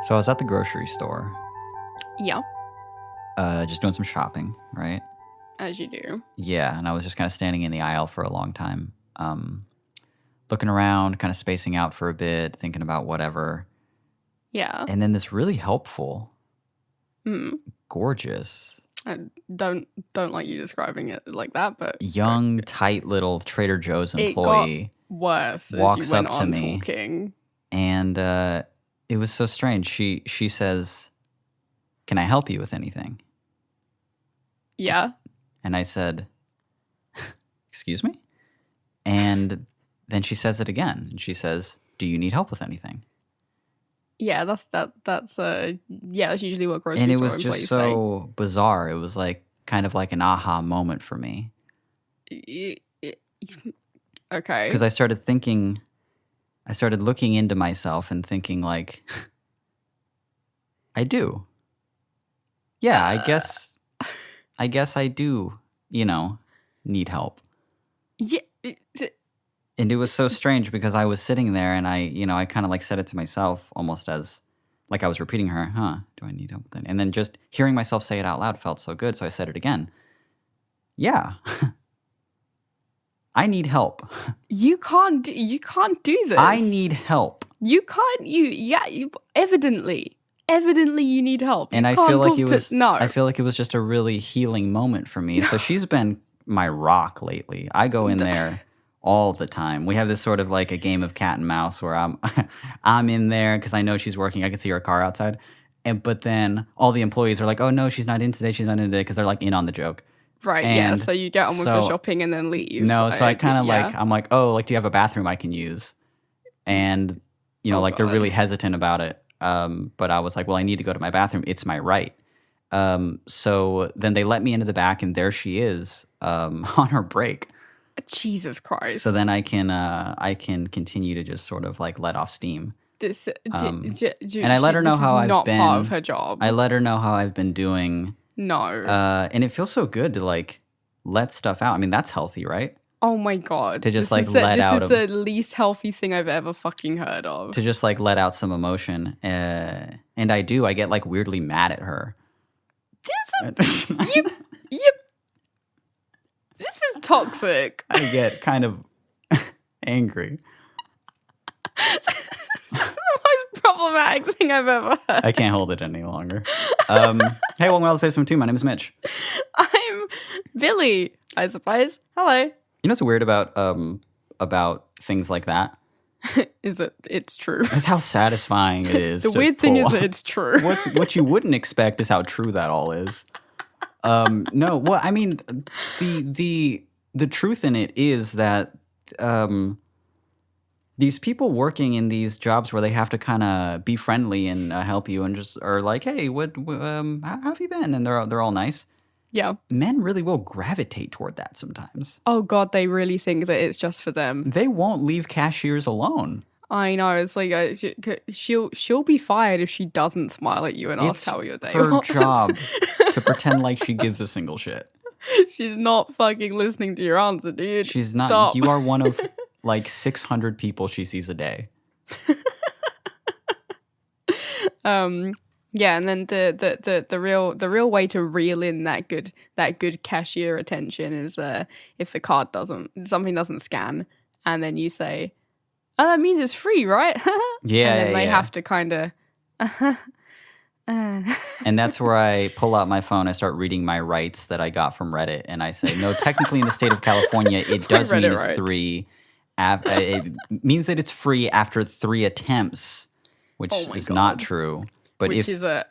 So I was at the grocery store, Yeah, just doing some shopping, right? as you do. Yeah, and I was just kind of standing in the aisle for a long time, looking around, kind of spacing out for a bit, thinking about whatever. Yeah. And then this really helpful, Mm. gorgeous, I don't like you describing it like that, but young, tight little Trader Joe's it got employee worse as walks you went up to on me. talking. And it was so strange. She says, "Can I help you with anything?" Yeah. And I said, "Excuse me?" And then she says it again. And she says, "Do you need help with anything?" Yeah, that's usually what grocery And it store was just employees so bizarre. It was like kind of like an aha moment for me. say. Okay. Because I started looking into myself and thinking like, I do. Yeah, I guess I do, need help. Yeah. And it was so strange because I was sitting there and I kind of like said it to myself almost as like I was repeating her, do I need help with that? And then just hearing myself say it out loud felt so good. So I said it again. Yeah. I need help. You can't do this. I need help. You can't. Evidently you need help. And you I can't feel like talk it was no. I feel like it was just a really healing moment for me. So she's been my rock lately. I go in there all the time. We have this sort of like a game of cat and mouse where I'm in there because I know she's working. I can see her car outside. But then all the employees are like, "Oh no, she's not in today. She's not in today," because they're like in on the joke. Right, And so you get on with your shopping and then leave. No, so I kind of yeah. like, I'm like, "Oh, like, do you have a bathroom I can use?" And, like, they're really hesitant about it. But I was like, "Well, I need to go to my bathroom. It's my right." So then they let me into the back, and there she is on her break. Jesus Christ. So then I can continue to just sort of like let off steam. This, And I let her know how I've been. Not part of her job. I let her know how I've been doing. No. And it feels so good to like let stuff out. I mean, that's healthy, right? Oh my God. To just this let out. This is the least healthy thing I've ever fucking heard of. To just like let out some emotion. And I do. I get like weirdly mad at her. This is toxic. I get kind of angry. This is the most problematic thing I've ever heard. I can't hold it any longer. Hey, welcome to Alice Basement 2. My name is Mitch. I'm Billy, I suppose. Hello. You know what's weird about things like that? Is that it's true. It's how satisfying it is. The weird thing is that it's true. What you wouldn't expect is how true that all is. No, well, I mean, the truth in it is that these people working in these jobs where they have to kind of be friendly and help you and just are like, "Hey, how have you been?" And they're all nice. Yeah. Men really will gravitate toward that sometimes. Oh God, they really think that it's just for them. They won't leave cashiers alone. I know. It's like she'll be fired if she doesn't smile at you and ask how your day was. It's her job to pretend like she gives a single shit. She's not fucking listening to your answer, dude. She's not. Stop. You are one of like 600 people she sees a day. Yeah, and then the real way to reel in that good cashier attention is if the card something doesn't scan, and then you say, "Oh, that means it's free, right?" Yeah, and then they have to kind of. And that's where I pull out my phone. I start reading my rights that I got from Reddit, and I say, "No, technically in the state of California, it does mean it's rights. 3. It means that it's free after 3 attempts, which is not true." But which is a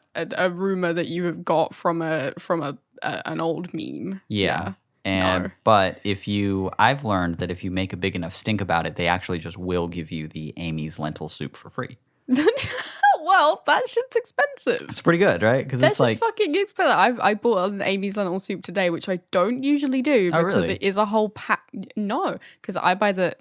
rumor that you have got from an old meme. Yeah. But I've learned that if you make a big enough stink about it, they actually just will give you the Amy's lentil soup for free. Well, that shit's expensive. It's pretty good, right? Because it's like fucking expensive. I bought an Amy's lentil soup today, which I don't usually do because it is a whole pack. No, because I buy the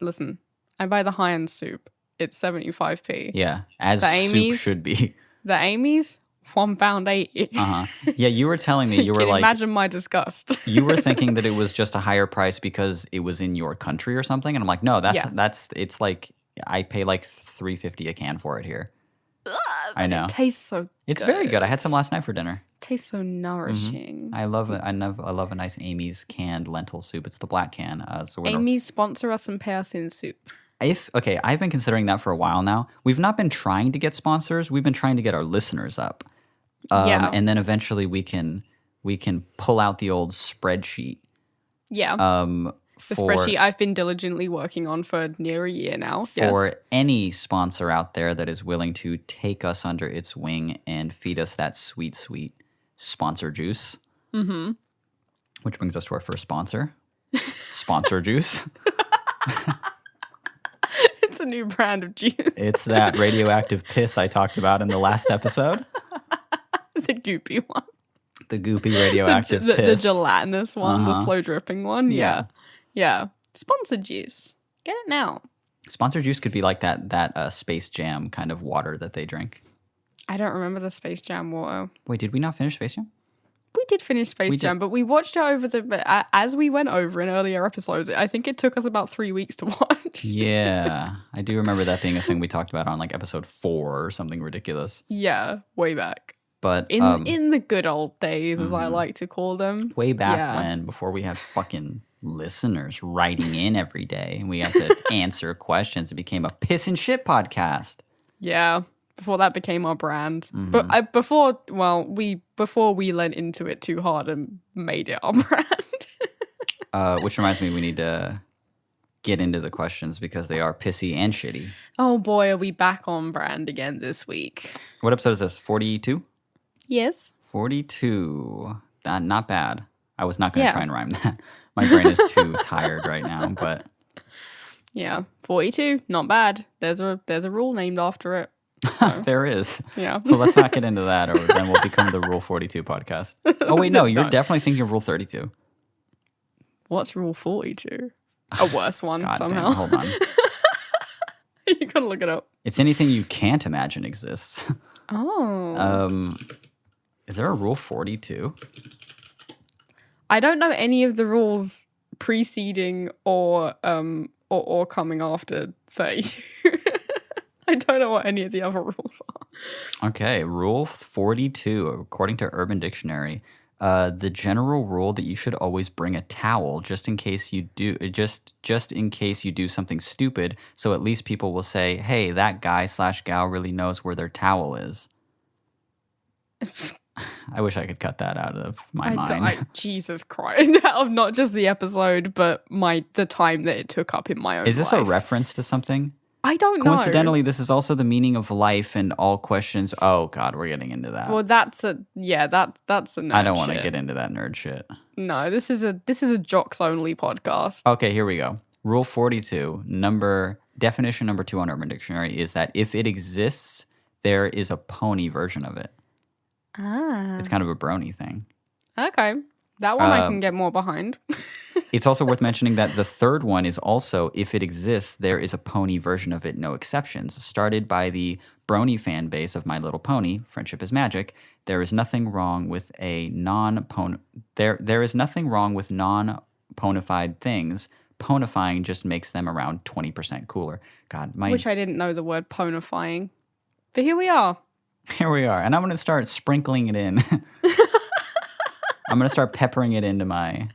high-end soup. It's 75p. Yeah, as the soup Amy's should be. The Amy's £1.80. Yeah, you were telling me you were like. Imagine my disgust. You were thinking that it was just a higher price because it was in your country or something, and I'm like, no, that's it's like I pay like $3.50 a can for it here. I But know. it tastes so It's good. very good. I had some last night for dinner. Tastes so nourishing. I love it. I love a nice Amy's canned lentil soup. It's the black can. So we're Amy's sponsor us and pay us in soup. okay, I've been considering that for a while now. We've not been trying to get sponsors. We've been trying to get our listeners up. Yeah. And then eventually we can pull out the old spreadsheet. Yeah. The For spreadsheet I've been diligently working on for near a year now. for Yes. any sponsor out there that is willing to take us under its wing and feed us that sweet, sweet sponsor juice. Mm-hmm. Which brings us to our first sponsor, Sponsor Juice. It's a new brand of juice. It's that radioactive piss I talked about in the last episode. The goopy one. The goopy radioactive The piss. gelatinous one, the slow dripping one. Yeah. Yeah. Sponsor juice. Get it now. Sponsor Juice could be like that Space Jam kind of water that they drink. I don't remember the Space Jam water. Wait, did we not finish Space Jam? We did finish Space Jam, but we watched it over as we went over in earlier episodes. I think it took us about 3 weeks to watch. Yeah, I do remember that being a thing we talked about on like episode 4 or something ridiculous. Yeah, way back. But In the good old days, as I like to call them. way back when, before we had fucking listeners writing in every day and we had to answer questions, it became a piss and shit podcast. Yeah, before that became our brand. But before we lent into it too hard and made it our brand. Which reminds me, we need to get into the questions because they are pissy and shitty. Oh boy, are we back on brand again this week? What episode is this? 42? Yes. 42. Not bad. I was not going to try and rhyme that. My brain is too tired right now, but Yeah, 42, not bad. There's a rule named after it. So, there is. yeah. But let's not get into that, or then we'll become the Rule 42 podcast. Oh, wait, no, you're definitely thinking of Rule 32. What's rule 42? A worse one God somehow. damn, hold on. You gotta look it up. It's anything you can't imagine exists. Oh. Is there a Rule 42? I don't know any of the rules preceding or coming after 32. I don't know what any of the other rules are. Okay, Rule 42, according to Urban Dictionary, the general rule that you should always bring a towel just in case you do just in case you do something stupid, so at least people will say, "Hey, that guy/gal really knows where their towel is." I wish I could cut that out of my mind. Jesus Christ! Out of not just the episode, but the time that it took up in my own. Is this life. a reference to something? I don't know. Coincidentally, this is also the meaning of life and all questions. Oh God, we're getting into that. Well, that's a nerd I don't want to shit. get into that nerd shit. No, this is a jocks only podcast. Okay, here we go. Rule 42, definition number 2 on Urban Dictionary is that if it exists, there is a pony version of it. Ah. It's kind of a brony thing. Okay. That one I can get more behind. It's also worth mentioning that the third one is also, if it exists, there is a pony version of it, no exceptions. Started by the brony fan base of My Little Pony, Friendship is Magic. There is nothing wrong with there is nothing wrong with non-ponified things. Ponifying just makes them around 20% cooler. God, Which I didn't know the word ponifying. But here we are. Here we are. And I'm going to start sprinkling it in. I'm going to start peppering it into my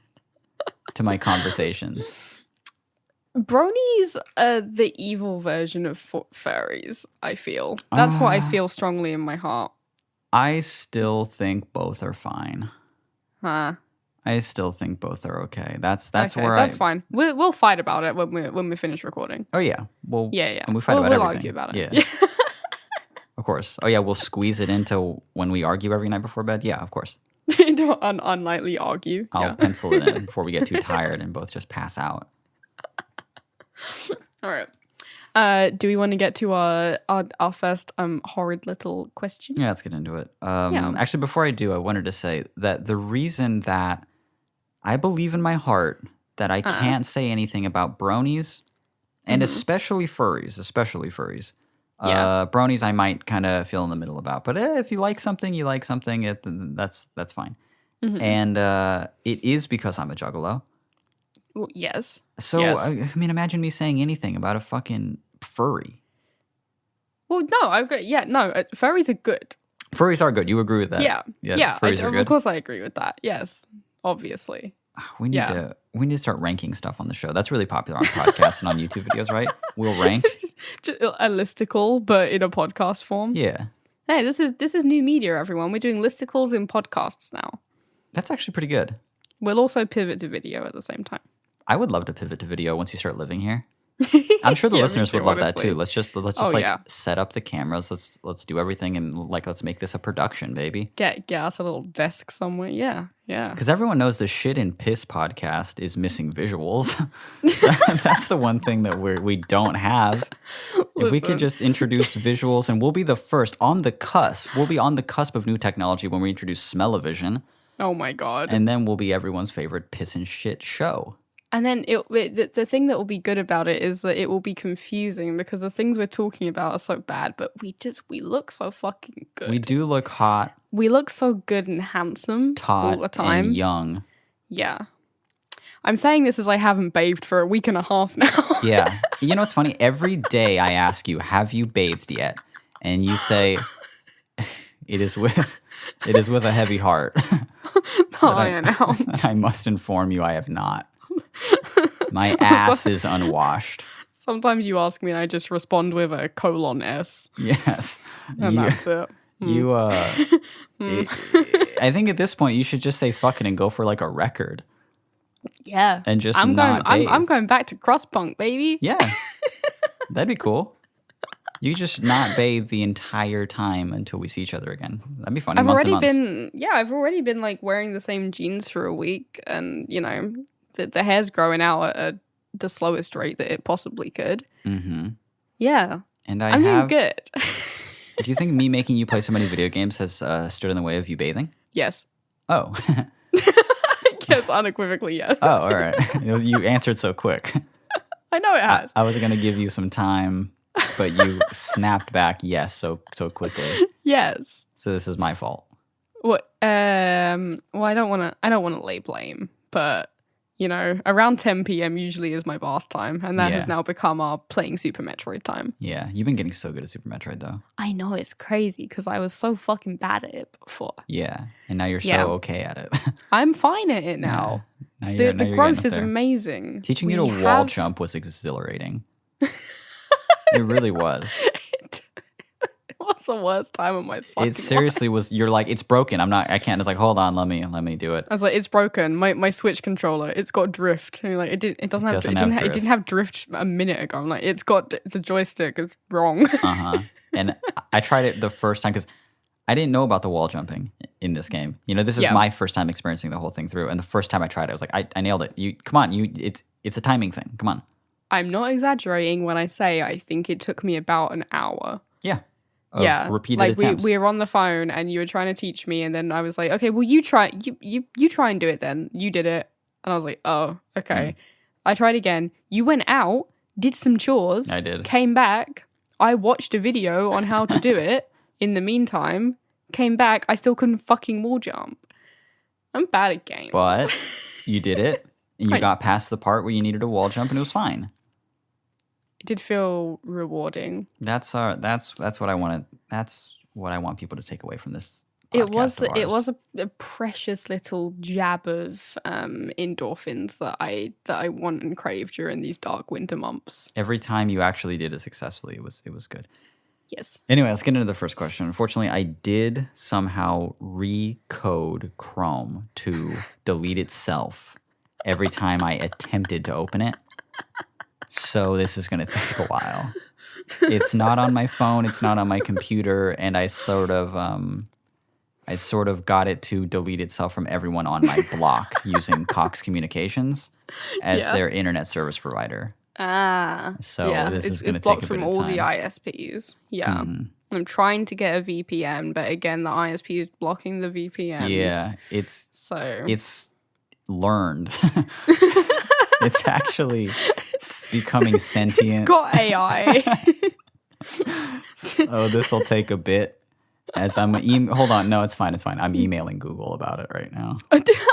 conversations. Bronies are the evil version of furries, I feel. That's what I feel strongly in my heart. I still think both are fine. Huh. I still think both are okay. That's Okay, where that's fine. We'll fight about it when we finish recording. Oh yeah. Well, Yeah. And we fight about we'll everything. argue about it. Yeah. Of course. Oh yeah, we'll squeeze it into when we argue every night before bed. Yeah, of course. Don't unlightly argue. I'll pencil it in before we get too tired and both just pass out. All right. Do we want to get to our first horrid little question? Yeah, let's get into it. Yeah. Actually, before I do, I wanted to say that the reason that I believe in my heart that I can't say anything about bronies, and especially furries. Yeah. Bronies I might kind of feel in the middle about. But if you like something, you like something. That's fine. Mm-hmm. And it is because I'm a juggalo. Well, yes. So, Yes. I mean, imagine me saying anything about a fucking furry. Well, no, I've got furries are good. Furries are good. You agree with that? Yeah, yeah. Furries are Of good. course, I agree with that. Yes, obviously. We need Yeah. to start ranking stuff on the show. That's really popular on podcasts and on YouTube videos, right? We'll rank. Just a listicle, but in a podcast form. Yeah. Hey, this is new media, everyone. We're doing listicles in podcasts now. That's actually pretty good. We'll also pivot to video at the same time. I would love to pivot to video once you start living here. I'm sure the Yeah, me listeners too, would love honestly. that too. Let's just set up the cameras. Let's do everything and let's make this a production, baby. Get us a little desk somewhere. Yeah. Because everyone knows the Shit and Piss podcast is missing visuals. That's the one thing that we don't have. If we could just introduce visuals, and we'll be the first on the cusp. We'll be on the cusp of new technology when we introduce Smell-O-Vision. Oh my god. And then we'll be everyone's favorite piss and shit show. And then the thing that will be good about it is that it will be confusing because the things we're talking about are so bad, but we look so fucking good. We do look hot. We look so good and handsome Taut all the time. and young. Yeah. I'm saying this as I haven't bathed for a week and a half now. Yeah. You know what's funny? Every day I ask you, have you bathed yet? And you say, it is with a heavy heart. I must inform you I have not. My ass is unwashed. Sometimes you ask me and I just respond with a :S. Yes. And that's it. I think at this point you should just say fucking and go for like a record. Yeah. And just I'm bathe. going back to cross punk, baby. Yeah. That'd be cool. You just not bathe the entire time until we see each other again. That'd be fun. I've already been like wearing the same jeans for a week, and you know, the hair's growing out at the slowest rate that it possibly could. Mm-hmm. Yeah. And I'm doing good. Do you think me making you play so many video games has stood in the way of you bathing? Yes. Oh. Yes, unequivocally, yes. Oh, all right. You answered so quick. I know it has. I was going to give you some time, but you snapped back yes so quickly. Yes. So this is my fault. What? Well, I don't want to lay blame, but you know, around 10 p.m. usually is my bath time, and that has now become our playing Super Metroid time. Yeah, you've been getting so good at Super Metroid, though. I know, it's crazy, because I was so fucking bad at it before. Yeah, and now you're so okay at it. I'm fine at it now. Yeah. The growth is amazing. Teaching you to wall jump was exhilarating. It really was. It was the worst time of my fucking It seriously was. You're like, it's broken. I can't. It's like, hold on, let me do it. I was like, it's broken. My Switch controller, it's got drift. And like, it didn't have drift a minute ago. I'm like, it's got the joystick is wrong. And I tried it the first time because I didn't know about the wall jumping in this game. You know, this is my first time experiencing the whole thing through. And the first time I tried it, I was like, I nailed it. Come on, it's a timing thing. Come on. I'm not exaggerating when I say I think it took me about an hour. Yeah. Repeated like attempts. we were on the phone and you were trying to teach me, and then I was like, okay, well you try and do it then. You did it, and I was like, oh, okay. I tried again. You went out, did some chores. I did. Came back. I watched a video on how to do it. In the meantime, came back. I still couldn't fucking wall jump. I'm bad at games. But you did it, and you got past the part where you needed a wall jump, and it was fine. It did feel rewarding. That's what I want to. That's what I want people to take away from this. It was a precious little jab of endorphins that I want and crave during these dark winter months. Every time you actually did it successfully, it was good. Yes. Anyway, let's get into the first question. Unfortunately, I did somehow recode Chrome to delete itself every time I attempted to open it. So this is going to take a while. It's not on my phone. It's not on my computer. And I sort of got it to delete itself from everyone on my block using Cox Communications as their internet service provider. So this is going to take a bit of time. It's blocked from all the ISPs. Yeah. I'm trying to get a VPN, but again, the ISP is blocking the VPN. Yeah, it's learned. It's actually becoming sentient. It's got AI. Oh, this will take a bit. As I'm hold on, no, it's fine. I'm emailing Google about it right now.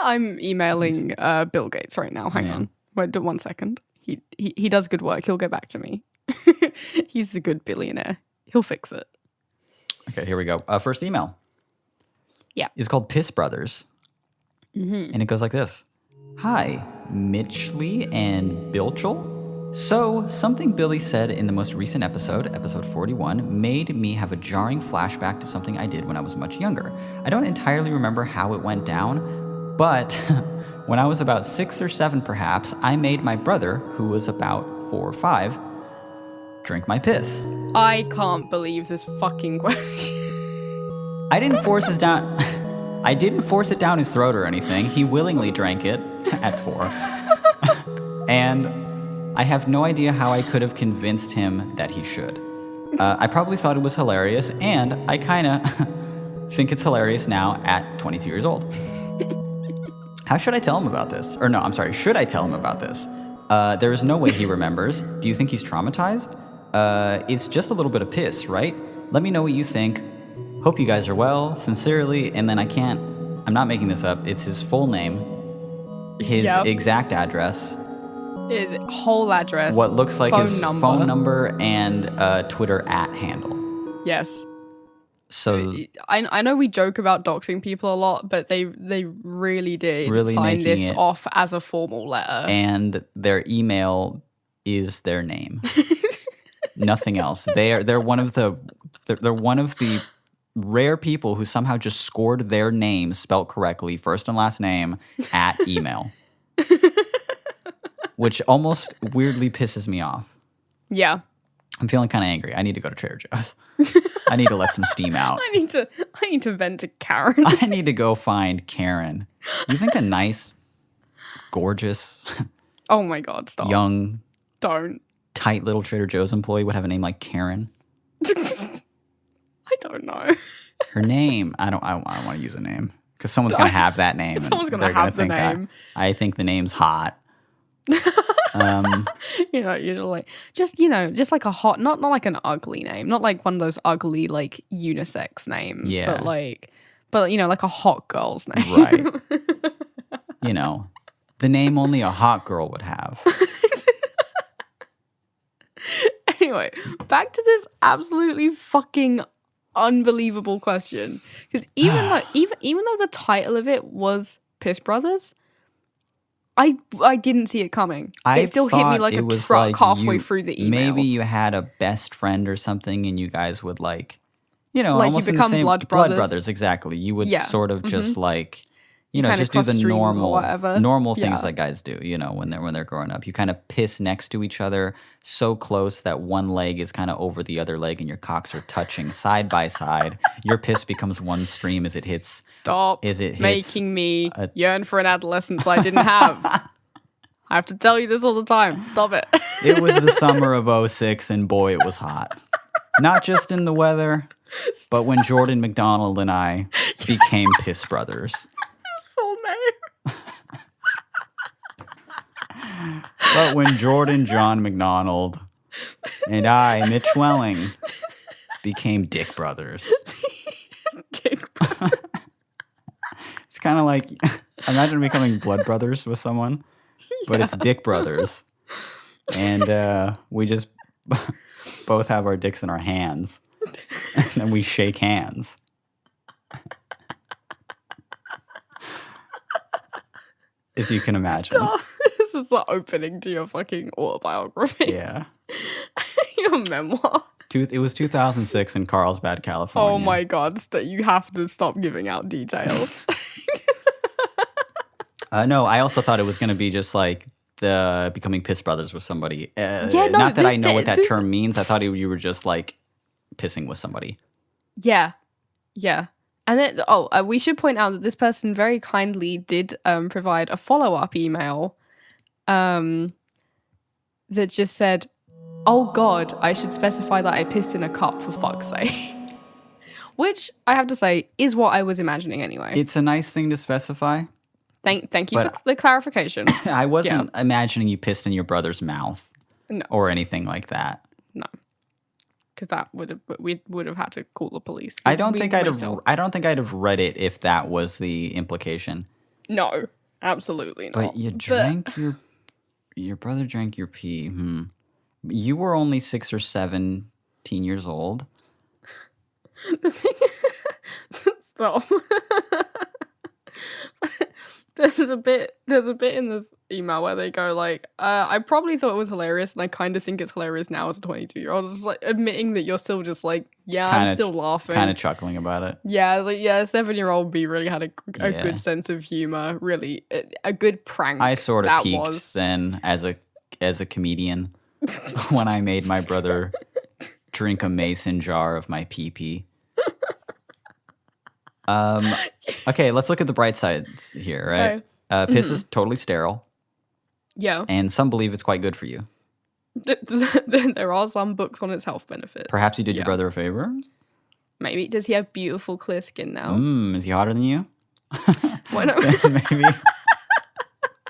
I'm emailing Bill Gates right now. Hang on, wait 1 second. He does good work. He'll get back to me. He's the good billionaire. He'll fix it. Okay, here we go. First email. Yeah. It's called Piss Brothers. And it goes like this. Hi, Mitchley and Bilchel. So, something Billy said in the most recent episode, episode 41, made me have a jarring flashback to something I did when I was much younger. I don't entirely remember how it went down, but when I was about 6 or 7 perhaps, I made my brother, who was about 4 or 5, drink my piss. I can't believe this fucking question. I didn't force it down his throat or anything. He willingly drank it at 4. And I have no idea how I could have convinced him that he should. I probably thought it was hilarious, and I kind of think it's hilarious now at 22 years old. How should I tell him about this? Or no, I'm sorry, should I tell him about this? There is no way he remembers. Do you think he's traumatized? It's just a little bit of piss, right? Let me know what you think. Hope you guys are well. Sincerely, and then I'm not making this up. It's his full name, his exact address, whole address, what looks like his number. phone number, and Twitter @handle. Yes. So I know we joke about doxing people a lot, but they really did sign making this it off as a formal letter. And their email is their name. Nothing else. They're one of the rare people who somehow just scored their name spelled correctly, first and last name, at email. Which almost weirdly pisses me off. Yeah. I'm feeling kind of angry. I need to go to Trader Joe's. I need to let some steam out. I need to vent to Karen. I need to go find Karen. You think a nice, gorgeous, oh my god, stop. young, don't. tight little Trader Joe's employee would have a name like Karen? I don't know. Her name, I don't want to use a name because someone's going to have that name. Someone's going to have the name. I think the name's hot. You're like just like a hot, not like an ugly name, not like one of those ugly like unisex names, yeah. but like a hot girl's name, right? The name only a hot girl would have. Anyway, back to this absolutely fucking unbelievable question, because even though the title of it was Piss Brothers, I didn't see it coming. It still hit me like a truck halfway through the email. Maybe you had a best friend or something, and you guys would like you almost become blood brothers. Exactly. You would sort of just like just do the normal things that guys do. When they're growing up, you kind of piss next to each other so close that one leg is kind of over the other leg, and your cocks are touching side by side. Your piss becomes one stream as it hits. Stop making me yearn for an adolescence that I didn't have. I have to tell you this all the time. Stop it. It was the summer of 2006, and boy, it was hot. Not just in the weather, but when Jordan McDonald and I became Piss Brothers. His full name. But when Jordan John McDonald and I, Mitch Welling, became Dick Brothers. Dick Brothers. It's kind of like, imagine becoming blood brothers with someone, but it's Dick Brothers. And we just both have our dicks in our hands, and then we shake hands. If you can imagine. Stop. This is the opening to your fucking autobiography. Yeah. Your memoir. It was 2006 in Carlsbad, California. Oh my god, you have to stop giving out details. No, I also thought it was going to be just like the becoming Piss Brothers with somebody. Not that I know what that term means. I thought you were just like pissing with somebody. Yeah. Yeah. And then, we should point out that this person very kindly did provide a follow-up email that just said, "Oh God, I should specify that I pissed in a cup for fuck's sake." Which, I have to say, is what I was imagining anyway. It's a nice thing to specify. Thank you for the clarification. I wasn't imagining you pissed in your brother's mouth. No. Or anything like that. No. Because we would have had to call the police. I don't think I'd have read it if that was the implication. No, absolutely not. But you drank your brother drank your pee. You were only 6 or 17 years old. Stop. There's a bit in this email where they go like, I probably thought it was hilarious, and I kind of think it's hilarious now as a 22-year-old. It's like admitting that you're still just like, yeah, I'm still laughing. Kind of chuckling about it. Yeah, I was like, yeah, 7-year-old B really had a Yeah. good sense of humor, really. A good prank. I sort of that peaked was. then as a comedian when I made my brother drink a mason jar of my pee-pee. Okay, let's look at the bright sides here, right? Okay. Piss is totally sterile, Yeah. and some believe it's quite good for you. There are some books on its health benefits. Perhaps you did your brother a favor? Maybe. Does he have beautiful, clear skin now? Is he hotter than you? Why not? Maybe.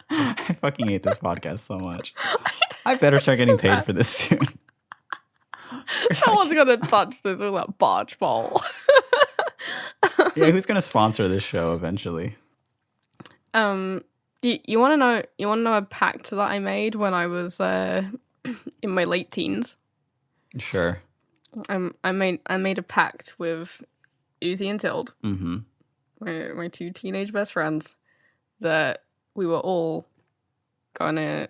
I fucking hate this podcast so much. I better start getting paid for this soon. Someone's gonna touch this with that barge pole. Yeah, who's gonna sponsor this show eventually? You want to know? You want to know a pact that I made when I was in my late teens? Sure. I made a pact with Uzi and Tild, Mm-hmm. my two teenage best friends, that we were all gonna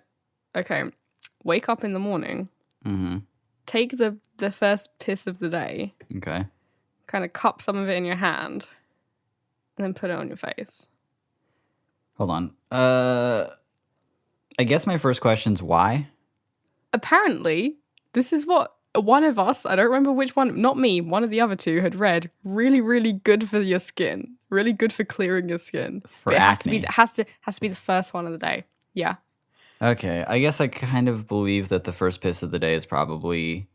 wake up in the morning, take the first piss of the day, kind of cup some of it in your hand, and then put it on your face. Hold on. I guess my first question's why? Apparently, this is what one of us, I don't remember which one, not me, one of the other two had read, really, really good for your skin. Really good for clearing your skin. For but it acne. has to be the first one of the day. Yeah. Okay, I guess I kind of believe that the first piss of the day is probably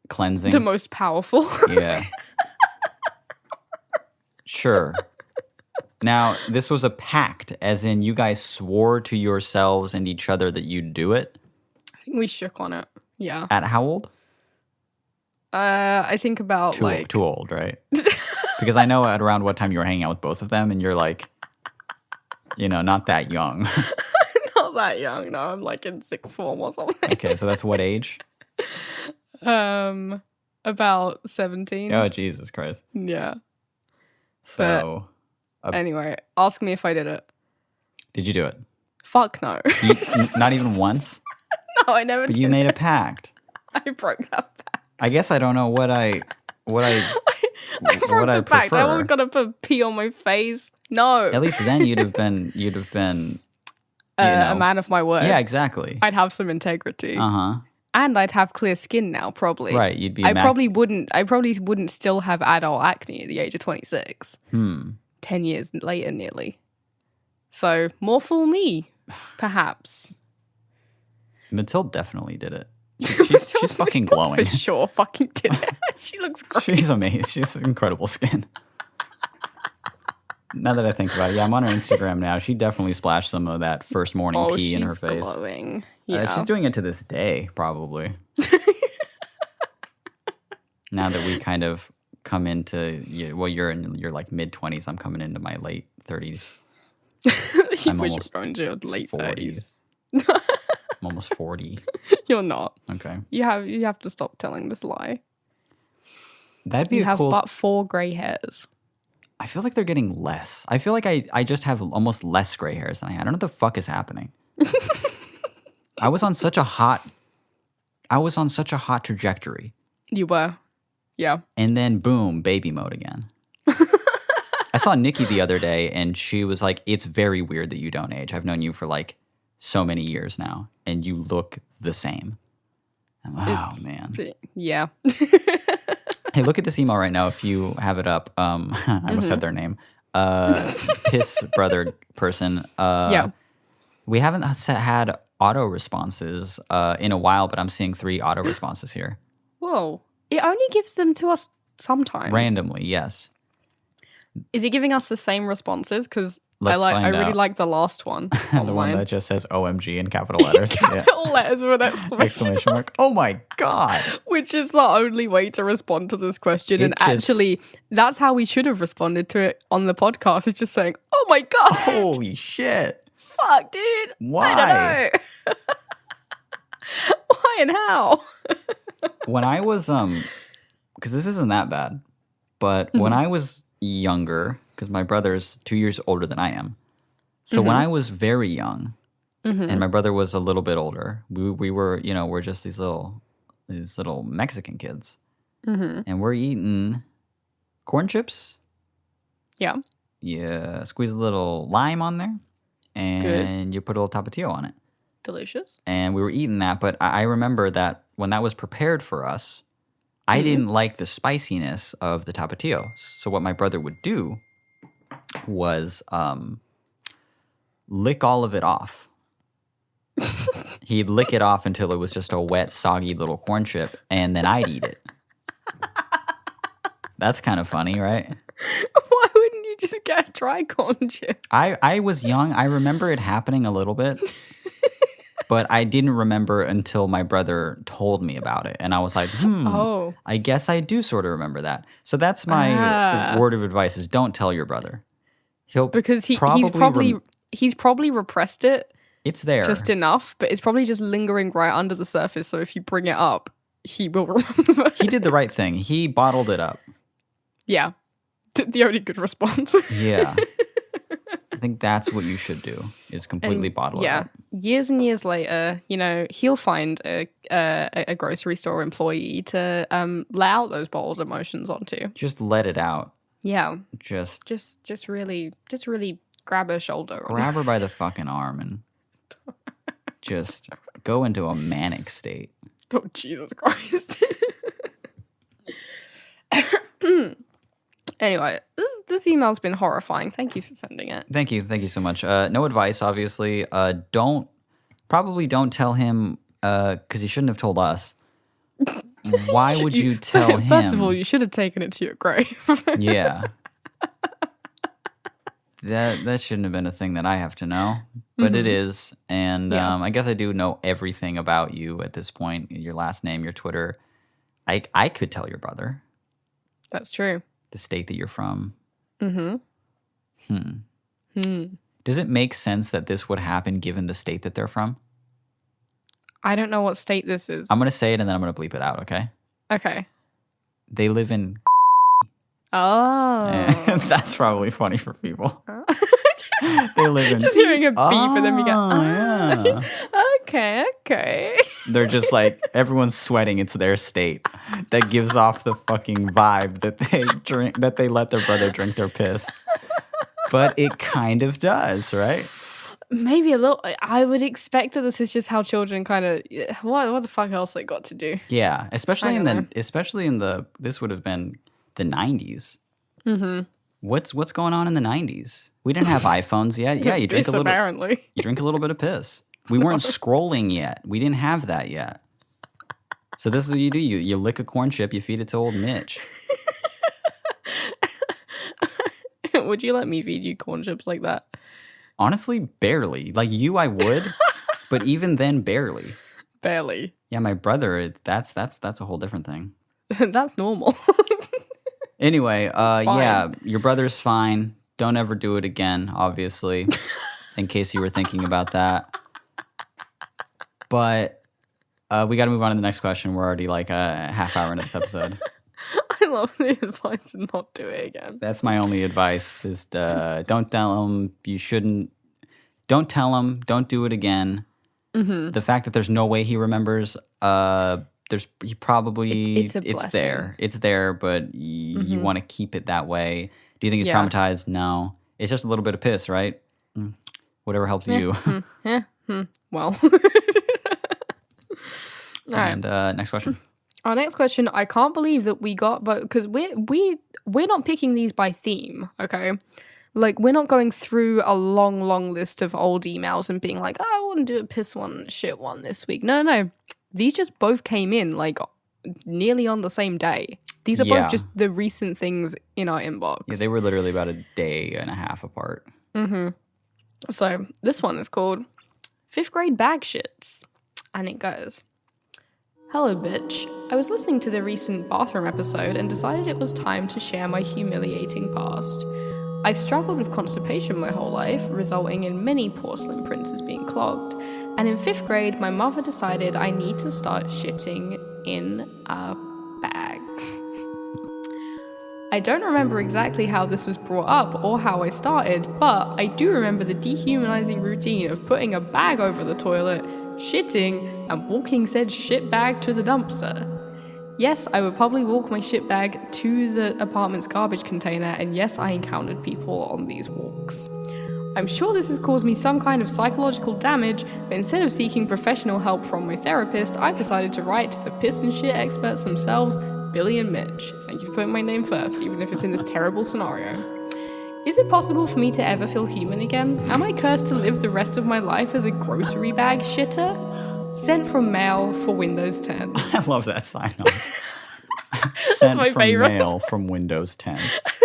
cleansing. The most powerful. Yeah. Sure. Now, this was a pact, as in you guys swore to yourselves and each other that you'd do it? I think we shook on it. Yeah. At how old? I think about too old, right? Because I know at around what time you were hanging out with both of them, and you're like, not that young. Not that young. No, I'm like in sixth form or something. Okay, so that's what age? About 17. Oh, Jesus Christ. Yeah. So, anyway, ask me if I did it. Did you do it? Fuck no. Not even once? No, I never did. But you made a pact. I broke that pact. I guess I don't know what I I broke the pact. I wasn't gonna put pee on my face. No. At least then you'd have been a man of my word. Yeah, exactly. I'd have some integrity. Uh-huh. And I'd have clear skin now, probably. Right, you'd be I probably wouldn't still have adult acne at the age of 26. 10 years later, nearly. So, more fool me, perhaps. Matilda definitely did it. She's fucking glowing. For sure, fucking did it. She looks great. She's amazing. She has incredible skin. Now that I think about it, yeah, I'm on her Instagram now. She definitely splashed some of that first morning pee in her face. She's glowing. Yeah. She's doing it to this day, probably. Now that we kind of come into, you're in your like mid-20s. I'm coming into my late 30s. I'm almost going to your late 30s. I'm almost 40. You're not. Okay. You have to stop telling this lie. That'd be you a have cool... but 4 gray hairs. I feel like they're getting less. I feel like I just have almost less gray hairs than I had. I don't know what the fuck is happening. I was on such a hot trajectory. You were. Yeah. And then boom, baby mode again. I saw Nikki the other day and she was like, "It's very weird that you don't age. I've known you for like so many years now and you look the same." Oh man. Yeah. Hey, look at this email right now if you have it up. I almost said their name. Piss brother person. Yeah. We haven't had auto responses in a while, but I'm seeing 3 auto responses here. Whoa. It only gives them to us sometimes. Randomly, yes. Is it giving us the same responses? Because I really like the last one. The one that just says OMG in capital letters. Capital letters with an exclamation mark. Oh my God. Which is the only way to respond to this question. Actually, that's how we should have responded to it on the podcast. It's just saying, "Oh my God. Holy shit. Fuck, dude. Why? I don't know." Why and how? When I was because this isn't that bad, but when I was younger, because my brother's 2 years older than I am, so when I was very young, and my brother was a little bit older, we were, we're just these little Mexican kids, and we're eating corn chips. Yeah. You squeeze a little lime on there, and you put a little tapatio on it. Delicious. And we were eating that, but I remember that when that was prepared for us, I didn't like the spiciness of the tapatio. So what my brother would do was lick all of it off. He'd lick it off until it was just a wet, soggy little corn chip, and then I'd eat it. That's kind of funny, right? Why wouldn't you just get a dry corn chip? I was young. I remember it happening a little bit, but I didn't remember until my brother told me about it. And I was like, Oh. I guess I do sort of remember that. So that's my word of advice is don't tell your brother. Because he's probably repressed it. It's there. Just enough, but it's probably just lingering right under the surface. So if you bring it up, he will remember. He did the right thing. He bottled it up. Yeah. The only good response. Yeah. I think that's what you should do is completely bottle it up. Years and years later, he'll find a grocery store employee to lay out those bottled emotions onto. Just let it out. Yeah. Just really grab her shoulder. Grab her by the fucking arm and just go into a manic state. Oh, Jesus Christ. Anyway, this email's been horrifying. Thank you for sending it. Thank you so much. No advice, obviously. Don't tell him because he shouldn't have told us. Why would you tell him? First of all, you should have taken it to your grave. Yeah. That shouldn't have been a thing that I have to know, but it is. And I guess I do know everything about you at this point. Your last name, your Twitter. I could tell your brother. That's true. The state that you're from. Does it make sense that this would happen given the state that they're from? I don't know what state this is. I'm going to say it and then I'm going to bleep it out, okay? Okay. They live in... Oh. And that's probably funny for people. They live in... Just hearing a beep and then we go, yeah. Okay. They're just like, everyone's sweating. It's their state. That gives off the fucking vibe that they let their brother drink their piss. But it kind of does, right? Maybe a little. I would expect that this is just how children kind of... What the fuck else they got to do? Yeah, especially in the... This would have been the 90s. What's going on in the 90s? We didn't have iPhones yet. Yeah, you drink a little... apparently. You drink a little bit of piss. We weren't scrolling yet. We didn't have that yet. So this is what you do. You lick a corn chip, you feed it to old Mitch. Would you let me feed you corn chips like that? Honestly, barely. Like you, I would. But even then, barely. Barely. Yeah, my brother, that's a whole different thing. That's normal. Anyway, yeah, your brother's fine. Don't ever do it again, obviously, in case you were thinking about that. But we got to move on to the next question. We're already like a half hour into this episode. I love the advice to not do it again. That's my only advice is don't tell him you shouldn't. Don't tell him. Don't do it again. The fact that there's no way he remembers, he probably, it's there, but you want to keep it that way. Do you think he's traumatized? No. It's just a little bit of piss, right? Whatever helps you. Well. And next question. Our next question, I can't believe that we got, but because we're not picking these by theme, okay? Like, we're not going through a long list of old emails and being like, oh, I want to do a piss one, shit one this week. No. These just both came in, like, nearly on the same day. These are both just the recent things in our inbox. Yeah, they were literally about a day and a half apart. So, this one is called 5th Grade Bag Shits. And it goes, hello, bitch. I was listening to the recent bathroom episode and decided it was time to share my humiliating past. I've struggled with constipation my whole life, resulting in many porcelain princess being clogged. And in 5th grade, my mother decided I need to start shitting in a bag. I don't remember exactly how this was brought up or how I started, but I do remember the dehumanizing routine of putting a bag over the toilet, shitting, and walking said shit bag to the dumpster. Yes, I would probably walk my shit bag to the apartment's garbage container, and yes, I encountered people on these walks. I'm sure this has caused me some kind of psychological damage, but instead of seeking professional help from my therapist, I've decided to write to the piss and shit experts themselves, Billy and Mitch. Thank you for putting my name first, even if it's in this terrible scenario. Is it possible for me to ever feel human again? Am I cursed to live the rest of my life as a grocery bag shitter? Sent from mail for Windows 10. I love that sign-off. Sent my from favorite. mail from Windows 10.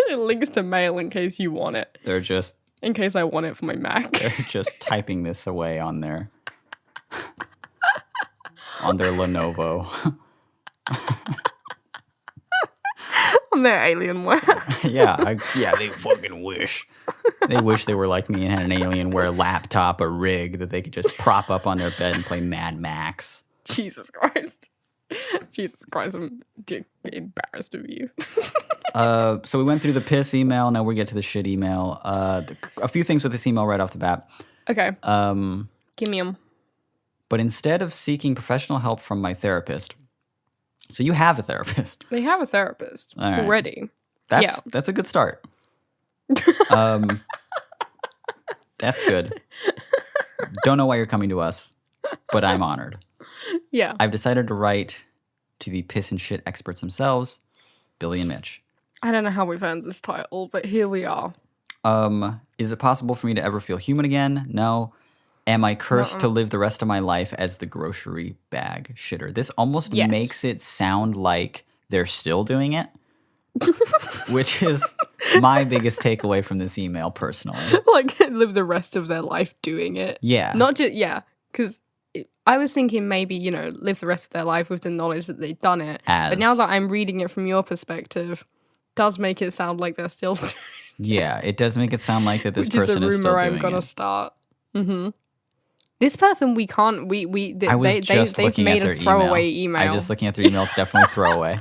It links to mail in case you want it. They're just In case I want it for my Mac. They're just typing this away on their Lenovo. On their Alienware. Yeah, they fucking wish. They wish they were like me and had an Alienware laptop, a rig that they could just prop up on their bed and play Mad Max. Jesus Christ. Jesus Christ, I'm embarrassed of you. So we went through the piss email. Now we get to the shit email. A few things with this email right off the bat. Okay. Give me them. But instead of seeking professional help from my therapist, so you have a therapist. They have a therapist already. That's a good start. That's good. Don't know why you're coming to us, but I'm honored. Yeah. I've decided to write to the piss and shit experts themselves, Billy and Mitch. I don't know how we've earned this title, but here we are. Is it possible for me to ever feel human again? No. Am I cursed to live the rest of my life as the grocery bag shitter? This almost makes it sound like they're still doing it, which is my biggest takeaway from this email personally. Like, live the rest of their life doing it. Yeah. Not just, because I was thinking maybe, live the rest of their life with the knowledge that they've done it. But now that I'm reading it from your perspective, does make it sound like they're still doing it. Yeah, it does make it sound like that this person is still doing it. Which is a rumor I'm going to start. Mm-hmm. This person, we can't, they've made a throwaway email. I was just looking at their email. It's definitely throwaway.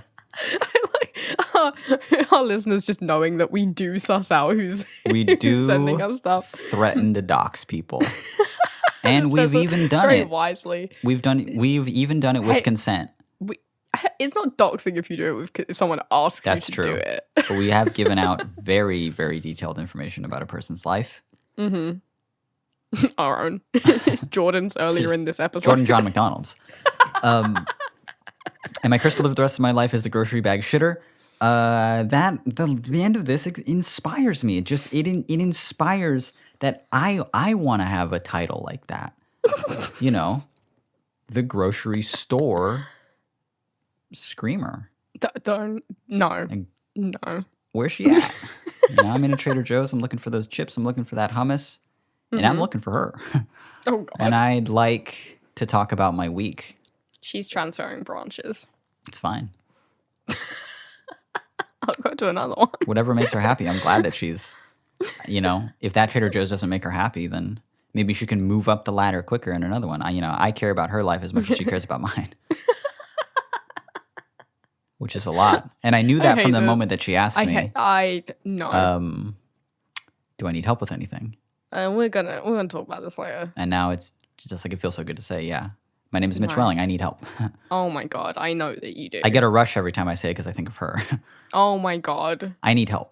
Our listeners just knowing that we do suss out who's sending us stuff. Threaten to dox people. And we've even done very it. Wisely. We've even done it with consent. It's not doxing if you do it if someone asks you to do it. But we have given out very, very detailed information about a person's life. Mm-hmm. Our own. Jordan's earlier in this episode. Jordan John McDonald's. Am I cursed to live the rest of my life as the grocery bag shitter? The end of this inspires me. It inspires that I want to have a title like that. The grocery store screamer. No. Where's she at? I'm in a Trader Joe's. I'm looking for those chips. I'm looking for that hummus. And I'm looking for her. Oh, God. And I'd like to talk about my week. She's transferring branches. It's fine. I'll go to another one. Whatever makes her happy. I'm glad that she's, if that Trader Joe's doesn't make her happy, then maybe she can move up the ladder quicker in another one. I care about her life as much as she cares about mine. Which is a lot. And I knew that from the moment that she asked me. I know. Do I need help with anything? We're gonna talk about this later. And now it's just like it feels so good to say, yeah. My name is Mitch Welling. I need help. Oh my God, I know that you do. I get a rush every time I say it because I think of her. Oh my God. I need help.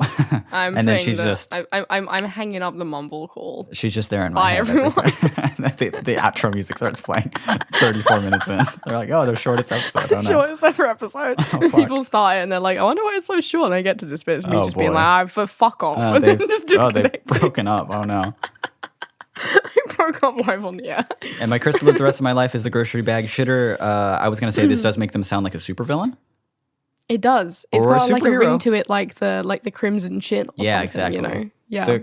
I'm hanging up the mumble call. She's just there in my head. Everyone. The outro music starts playing 34 minutes in. They're like, oh, the shortest episode. Oh, no. Shortest ever episode. People start it and they're like, I wonder why it's so short. And they get to this bit. It's me just being like, fuck off. And then just disconnect. They've broken up. Oh no. I broke up live on the air. And my curse to live the rest of my life is the grocery bag shitter. I was going to say this does make them sound like a supervillain. It does. It's got like a ring to it, like the Crimson Chin. Yeah, exactly. Yeah.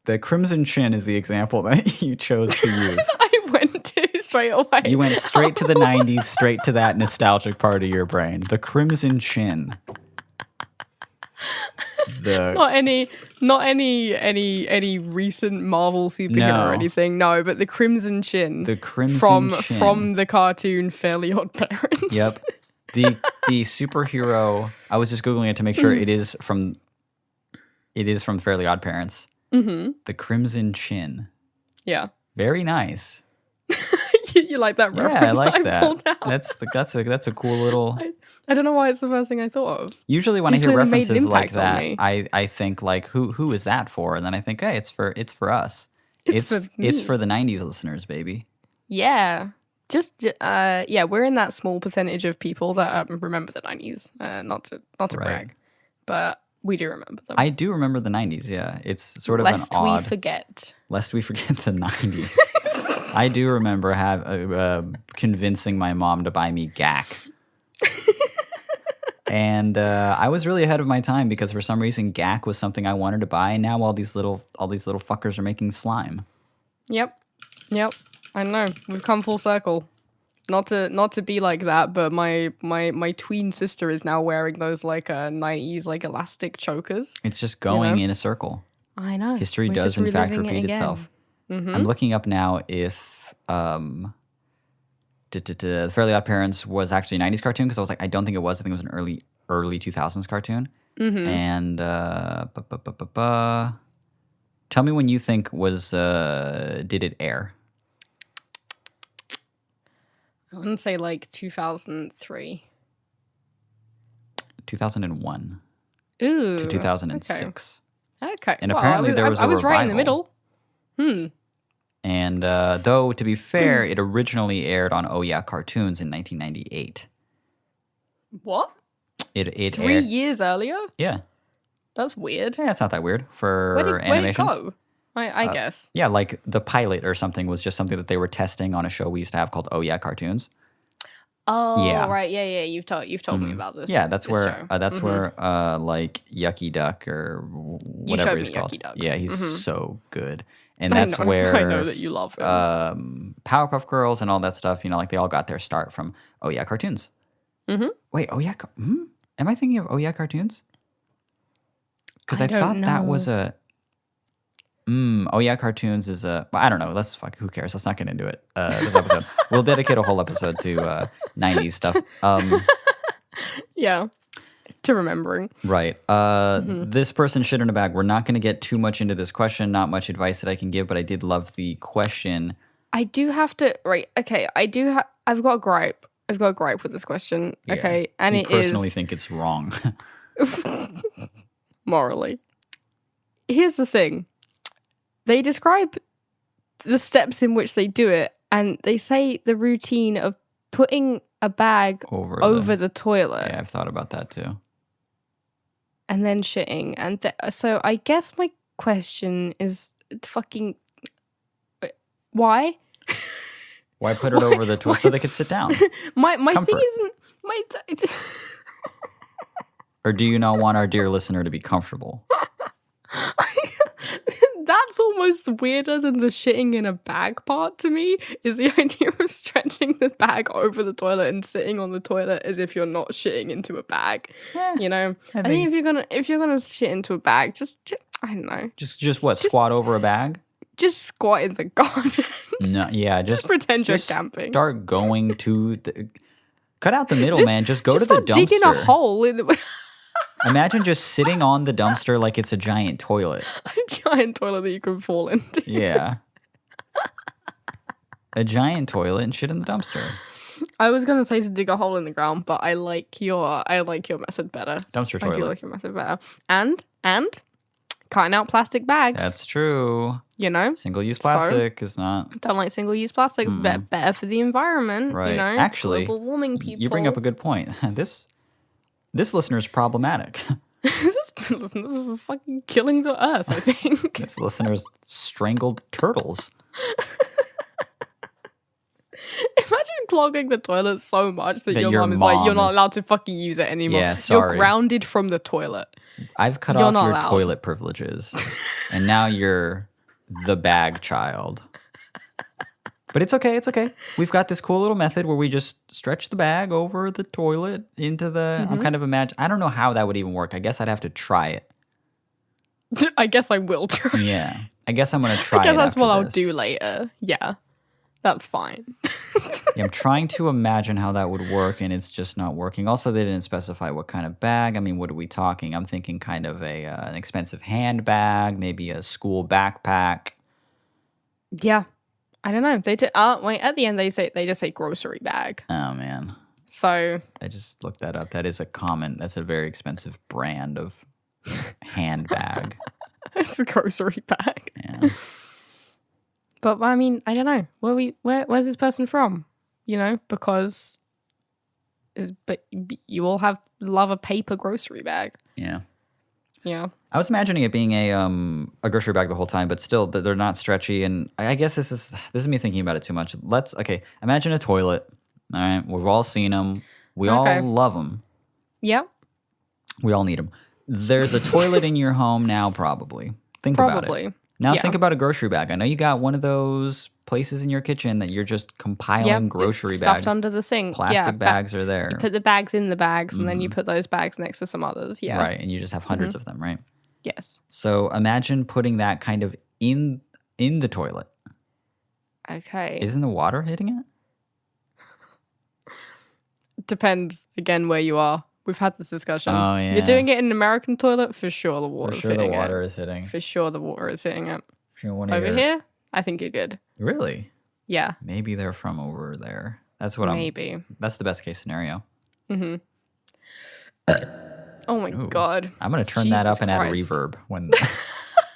The Crimson Chin is the example that you chose to use. I went to straight away. You went straight to the 90s, straight to that nostalgic part of your brain. The Crimson Chin. Not any recent Marvel superhero or anything. No, but the Crimson Chin. The Crimson Chin from the cartoon Fairly Odd Parents. Yep. The superhero. I was just googling it to make sure it is from Fairly Odd Parents. Mm-hmm. The Crimson Chin. Yeah. Very nice. You like that reference? Yeah, I like that I pulled that. out? That's a cool little. I don't know why it's the first thing I thought of. Usually when You I hear clearly made an references like impact on that, me. I think like who is that for? And then I think, hey, it's for us. It's for it's me. for the 90s listeners, baby. Yeah. Yeah, we're in that small percentage of people that remember the 90s. Not to Right. brag, but we do remember them. I do remember the 90s, yeah. It's sort of Lest an odd... we forget. Lest we forget the 90s. I do remember convincing my mom to buy me GAC. And I was really ahead of my time because for some reason GAC was something I wanted to buy, and now all these little fuckers are making slime. Yep. I know. We've come full circle. Not to be like that, but my tween sister is now wearing those like 90s like elastic chokers. It's just going in a circle. I know. History We're does just in fact reliving it repeat again. itself. Mm-hmm. I'm looking up now if The Fairly Odd Parents was actually a 90s cartoon because I was like, I don't think it was. I think it was an early 2000s cartoon. Mm-hmm. And tell me when you think did it air? I wouldn't say like 2003. 2001 Ooh. to 2006. Okay. And apparently there was a I was right in the revival. middle. And though, to be fair, it originally aired on Oh Yeah Cartoons in 1998. What? It 3 aired, years earlier? yeah. That's weird. Yeah, it's not that weird for Where did animations. it go? I guess. Yeah, like the pilot or something was just something that they were testing on a show we used to have called Oh Yeah Cartoons. Oh, Yeah. right. Yeah. You've told me about this. Yeah, that's this where show. where like Yucky Duck or whatever showed he's me called. Yucky Duck. Yeah, he's so good. And I that's know. where I know that you love him. Powerpuff Girls and all that stuff, like they all got their start from Oh Yeah Cartoons. Mm-hmm. Wait, Oh Yeah, am I thinking of Oh Yeah Cartoons? Because I don't thought that know. was a Oh Yeah Cartoons is a well, I don't know. Who cares? Let's not get into it. This episode. We'll dedicate a whole episode to 90s stuff. Yeah. To remembering. Right. This person shit in a bag. We're not going to get too much into this question. Not much advice that I can give, but I did love the question. I do have to. Right. Okay. I've got a gripe. I've got a gripe with this question. Yeah. Okay. And you it personally is think it's wrong. morally. Here's the thing. They describe the steps in which they do it, and they say the routine of putting a bag over the toilet. Yeah, I've thought about that too. And then shitting. And so I guess my question is fucking why? Why put it over the toilet so they could sit down? My Comfort. thing isn't Or do you not want our dear listener to be comfortable? That's almost weirder than the shitting in a bag part to me, is the idea of stretching the bag over the toilet and sitting on the toilet as if you're not shitting into a bag. Yeah, I think if you're gonna shit into a bag, just I don't know. Just what? Squat over a bag? Just squat in the garden. No, yeah, just pretend you're camping. Start going to cut out the middle, man. Just go to the start dumpster. Digging a hole in Imagine just sitting on the dumpster like it's a giant toilet. a giant toilet that you can fall into. Yeah. A giant toilet and shit in the dumpster. I was gonna say to dig a hole in the ground, but I like your method better. Dumpster toilet. I do like your method better. And cutting out plastic bags. That's true. Single-use plastic is not... Don't like single-use plastics. Better for the environment. Right. Actually, global warming people. You bring up a good point. This listener is problematic. This is fucking killing the earth, I think. This listener's strangled turtles. Imagine clogging the toilet so much that your mom is mom like, you're not allowed to fucking use it anymore. Yeah, sorry. You're grounded from the toilet. I've cut You're off not your allowed. toilet privileges, and now you're the bag child. But it's okay. It's okay. We've got this cool little method where we just stretch the bag over the toilet into the... I'm kind of I don't know how that would even work. I guess I'd have to try it. I guess I will try. Yeah. I guess I'm going to try it I guess that's after what I'll this. do later. Yeah. That's fine. Yeah, I'm trying to imagine how that would work, and it's just not working. Also, they didn't specify what kind of bag. I mean, what are we talking? I'm thinking kind of an expensive handbag, maybe a school backpack. Yeah. I don't know. Wait, at the end they just say grocery bag. Oh man. So I just looked that up. That's a very expensive brand of handbag. it's a grocery bag. Yeah. But I mean, I don't know. Where's this person from? You know, because but you all love a paper grocery bag. Yeah. Yeah. I was imagining it being a grocery bag the whole time, but still they're not stretchy. And I guess this is me thinking about it too much. Imagine a toilet. All right, we've all seen them. We all love them. Yep. We all need them. There's a toilet in your home now, probably. Think about it. Now think about a grocery bag. I know you got one of those places in your kitchen that you're just compiling grocery bags. Stuffed under the sink. Plastic bags are there. You put the bags in the bags, and then you put those bags next to some others. Yeah. Right, and you just have hundreds of them, right? Yes. So imagine putting that kind of in the toilet. Okay. Isn't the water hitting it? Depends, again, where you are. We've had this discussion. Oh, yeah. You're doing it in an American toilet, for sure the water's hitting it. For sure the water is hitting. For sure the water is hitting it. Over Here, I think you're good. Really? Yeah. Maybe they're from over there. That's the best case scenario. Mm-hmm. Oh my God. I'm going to turn that up and add reverb when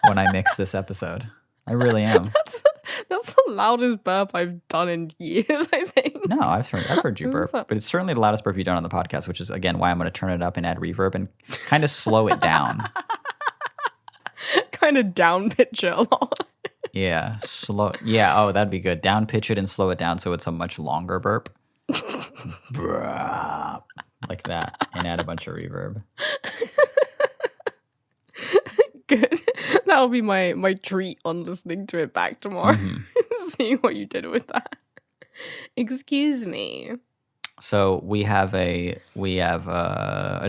I mix this episode. I really am. That's the loudest burp I've done in years, I think. No, I've heard you burp, but it's certainly the loudest burp you've done on the podcast, which is, again, why I'm going to turn it up and add reverb and kind of slow it down. Kind of down pitch it a lot. Yeah, slow. Yeah, oh, that'd be good. Down pitch it and slow it down so it's a much longer burp. Like that, and add a bunch of reverb. Good. That'll be my treat on listening to it back tomorrow. Seeing what you did with that. Excuse me. So we have a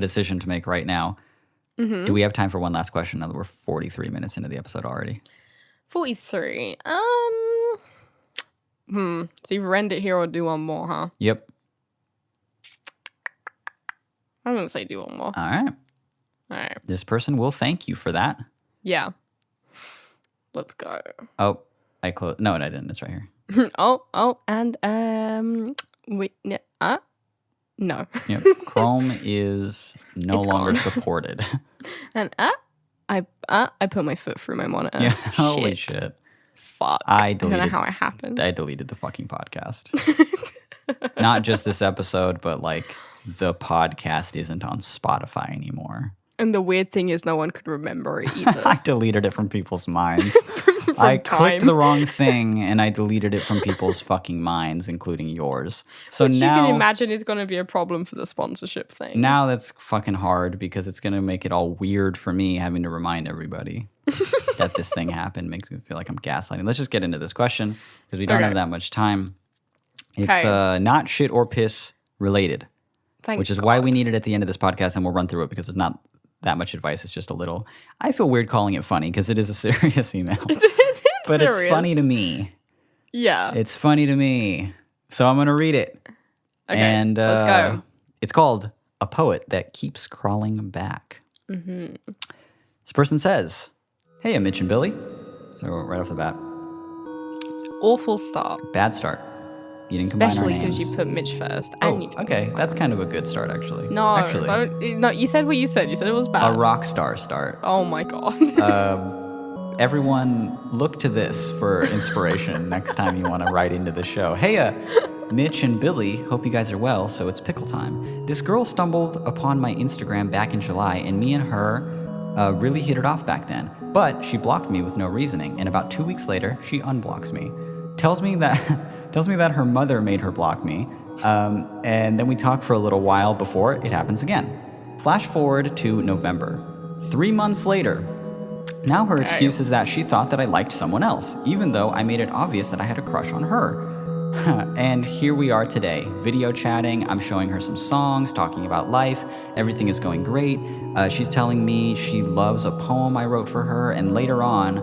decision to make right now. Do we have time for one last question? Now that we're 43 minutes into the episode already. 43. So either end it here or do one more, huh? Yep. I'm gonna say do one more. All right. This person will thank you for that. Yeah. Let's go. Oh, I closed. No, I didn't. It's right here. And wait, no. Yep. Chrome is no longer supported. And I put my foot through my monitor. Yeah. Holy shit. Fuck. I don't know how it happened. I deleted the fucking podcast. Not just this episode, but like the podcast isn't on Spotify anymore. And the weird thing is no one could remember it either. I deleted it from people's minds. I clicked the wrong thing and I deleted it from people's fucking minds, including yours. So which now you can imagine is going to be a problem for the sponsorship thing. Now that's fucking hard because it's going to make it all weird for me having to remind everybody that this thing happened. Makes me feel like I'm gaslighting. Let's just get into this question because we don't have that much time. It's not shit or piss related, which is why we need it at the end of this podcast, and we'll run through it because it's not that much advice. It's just a little. I feel weird calling it funny because it is a serious email. But serious. It's funny to me. Yeah. It's funny to me. So I'm going to read it. Okay, and let's go. It's called A Poet That Keeps Crawling Back. This person says, "Hey, Mitch and Billy." So right off the bat. Awful start. Bad start. You didn't combine our names. Especially because you put Mitch first. Okay. That's kind of a good start, actually. No, you said what you said. You said it was bad. A rock star start. Oh my God. Everyone, look to this for inspiration next time you want to write into the show. Hey, Mitch and Billy, hope you guys are well, so it's pickle time. This girl stumbled upon my Instagram back in July, and me and her really hit it off back then. But she blocked me with no reasoning, and about 2 weeks later, she unblocks me. Tells me that her mother made her block me, and then we talk for a little while before it happens again. Flash forward to November. 3 months later. Now her excuse is that she thought that I liked someone else, even though I made it obvious that I had a crush on her. And here we are today, video chatting. I'm showing her some songs, talking about life. Everything is going great. She's telling me she loves a poem I wrote for her, and later on,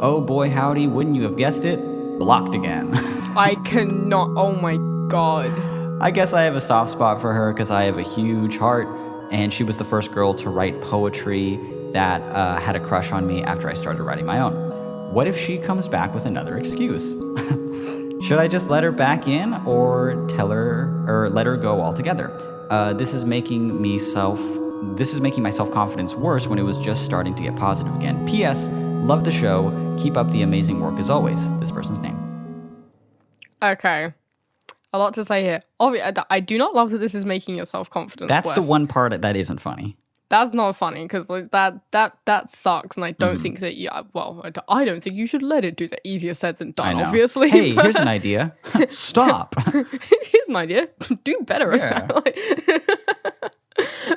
oh boy howdy, wouldn't you have guessed it? Blocked again. I cannot. Oh my God. I guess I have a soft spot for her because I have a huge heart, and she was the first girl to write poetry that had a crush on me after I started writing my own. What if she comes back with another excuse? Should I just let her back in or let her go altogether? This is making my self-confidence worse when it was just starting to get positive again. P.S. Love the show. Keep up the amazing work as always. This person's name. Okay. A lot to say here. I do not love that this is making your self-confidence That's worse. the one part that isn't funny. That's not funny because like that sucks, and I don't think that I don't think you should let it do that. Easier said than done, obviously. Hey, here's an idea. Stop. Here's an idea. Do better Yeah. at that.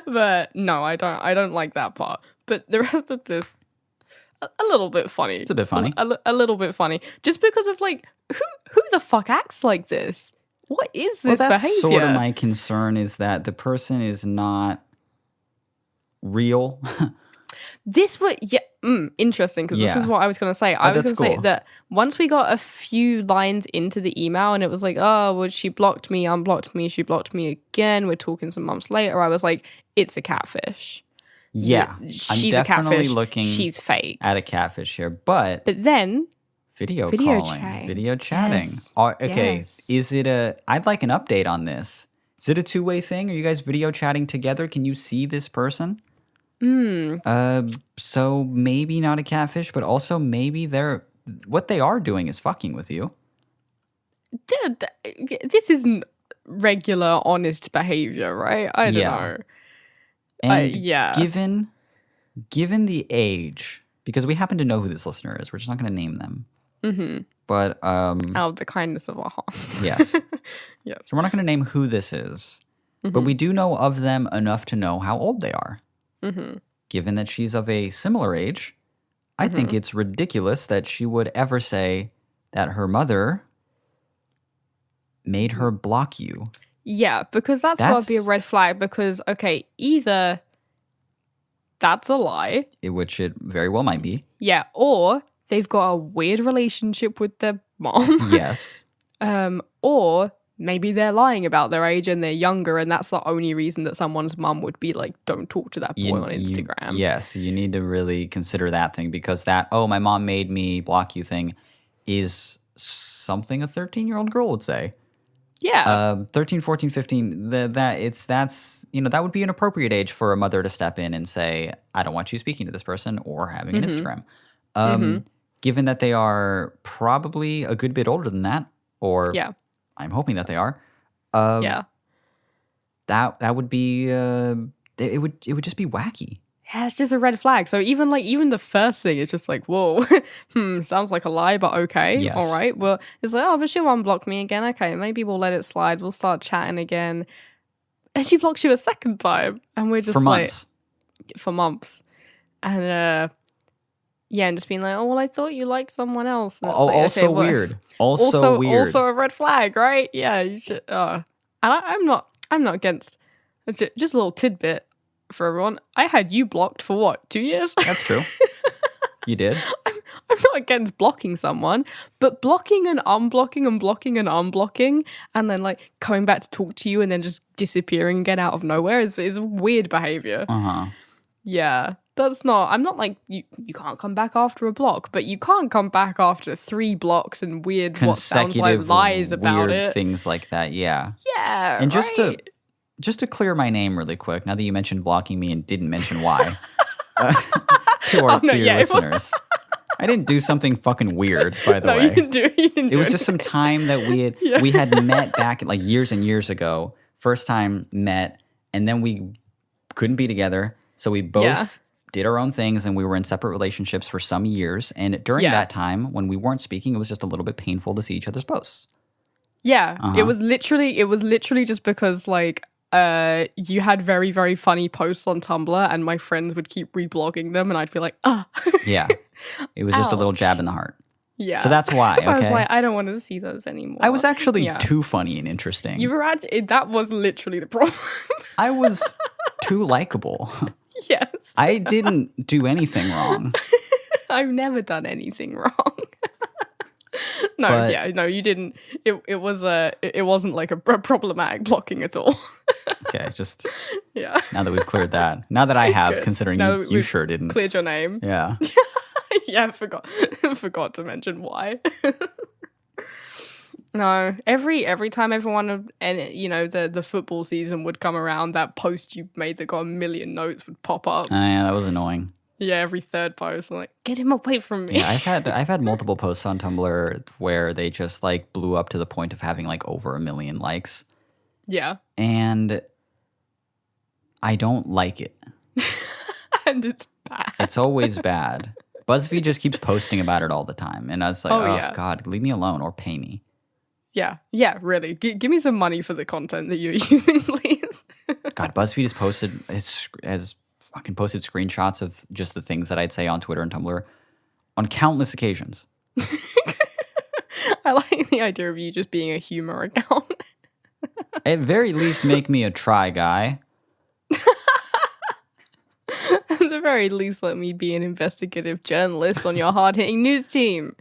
But no, I don't like that part. But the rest of this, a little bit funny. It's a bit funny. A little bit funny, just because of like who the fuck acts like this? What is this that's behavior? Sort of my concern is that the person is not real. This was interesting because this is what I was going to say. I was going to say that once we got a few lines into the email and it was like, oh, well, she blocked me, unblocked me, she blocked me again. We're talking some months later. I was like, it's a catfish. Yeah, she's I'm a catfish. definitely looking she's fake at a catfish here, but then video calling, video chatting. Yes. Okay, Yes. is it I'd like an update on this. Is it a two-way thing? Are you guys video chatting together? Can you see this person? So maybe not a catfish, but also maybe what they are doing is fucking with you. This isn't regular, honest behavior, right? I don't know. And given the age, because we happen to know who this listener is, we're just not going to name them. Mm-hmm. But out of the kindness of our hearts. Yes. Yes. So we're not going to name who this is, but we do know of them enough to know how old they are. Mm-hmm. Given that she's of a similar age, I think it's ridiculous that she would ever say that her mother made her block you. Yeah, because that's got to be a red flag because, okay, either that's a lie. Which it very well might be. Yeah, or they've got a weird relationship with their mom. Yes. Or maybe they're lying about their age and they're younger and that's the only reason that someone's mum would be like, don't talk to that boy on Instagram. Yes, you need to really consider that thing because that, oh, my mom made me block you thing is something a 13-year-old girl would say. Yeah. 13, 14, 15, that would be an appropriate age for a mother to step in and say, I don't want you speaking to this person or having an Instagram. Given that they are probably a good bit older than that, or I'm hoping that they are. That would be it would just be wacky. Yeah, it's just a red flag. So even the first thing is just like, whoa, sounds like a lie, but okay, yes. All right. Well, it's like, oh, but she'll unblock me again. Okay, maybe we'll let it slide. We'll start chatting again, and she blocks you a second time, and we're just for months, and and just being like, oh well, I thought you liked someone else. And Also weird. Also weird. Also a red flag, right? Yeah, you should. And I'm not against. Just a little tidbit for everyone. I had you blocked for what, 2 years? That's true. You did. I'm not against blocking someone, but blocking and unblocking and blocking and unblocking and then like coming back to talk to you and then just disappearing again out of nowhere is weird behavior. Yeah. That's not, I'm not like, you can't come back after a block, but you can't come back after 3 blocks and weird what sounds like lies about weird it. Things like that, yeah. Yeah, and right. Just to clear my name really quick, now that you mentioned blocking me and didn't mention why, to our dear listeners. I didn't do something fucking weird, by the way. You didn't do it was just some time that we had met back like years and years ago. First time met, and then we couldn't be together. So we both did our own things, and we were in separate relationships for some years. And during that time, when we weren't speaking, it was just a little bit painful to see each other's posts. Yeah, it was literally just because like you had very, very funny posts on Tumblr and my friends would keep reblogging them and I'd feel like, Yeah. It was just a little jab in the heart. Yeah. So that's why, so I was like, I don't want to see those anymore. I was actually too funny and interesting. That was literally the problem. I was too likable. Yes. I didn't do anything wrong. I've never done anything wrong. No, But yeah, no, you didn't. It wasn't like a problematic blocking at all. okay, just Yeah. now that we've cleared that. Now that I have, Good. considering Now you that we've sure didn't. cleared your name. Yeah. Yeah, I forgot to mention why. No, every time everyone and the football season would come around, that post you made that got a million notes would pop up. Yeah, that was annoying. Yeah, every third post, I'm like, get him away from me. Yeah, I've had multiple posts on Tumblr where they just like blew up to the point of having like over 1 million likes. Yeah. And I don't like it. And it's bad. It's always bad. BuzzFeed just keeps posting about it all the time. And I was like, oh yeah. God, leave me alone or pay me. Yeah, really. Give me some money for the content that you're using, please. God, BuzzFeed has fucking posted screenshots of just the things that I'd say on Twitter and Tumblr on countless occasions. I like the idea of you just being a humor account. At very least, make me a try guy. At the very least, let me be an investigative journalist on your hard-hitting news team.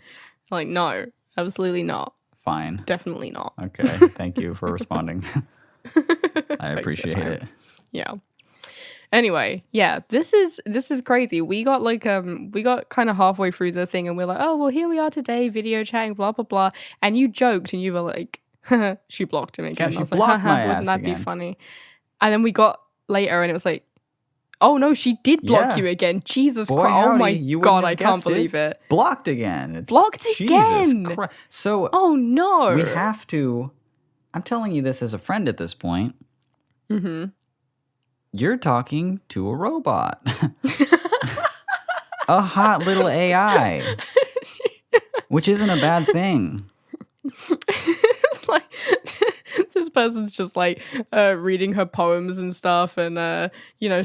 Like, no, absolutely not. Fine. Definitely not. Okay, thank you for responding. I appreciate it. Yeah. Anyway, yeah, this is crazy. We got kind of halfway through the thing and we're like, oh, well, here we are today, video chatting, blah, blah, blah. And you joked and you were like, she blocked him again. She I was like, blocked my wouldn't ass that be again. funny? And then we got later and it was like, oh no, she did block Yeah. you again. Jesus Boy, Christ. Oh howdy, my you wouldn't God, have I can't guessed believe it. Blocked again. It's Blocked Jesus again. Christ. So Oh no. we have to. I'm telling you this as a friend at this point. Mm-hmm. You're talking to a robot. A hot little AI. Which isn't a bad thing. It's like this person's just like reading her poems and stuff and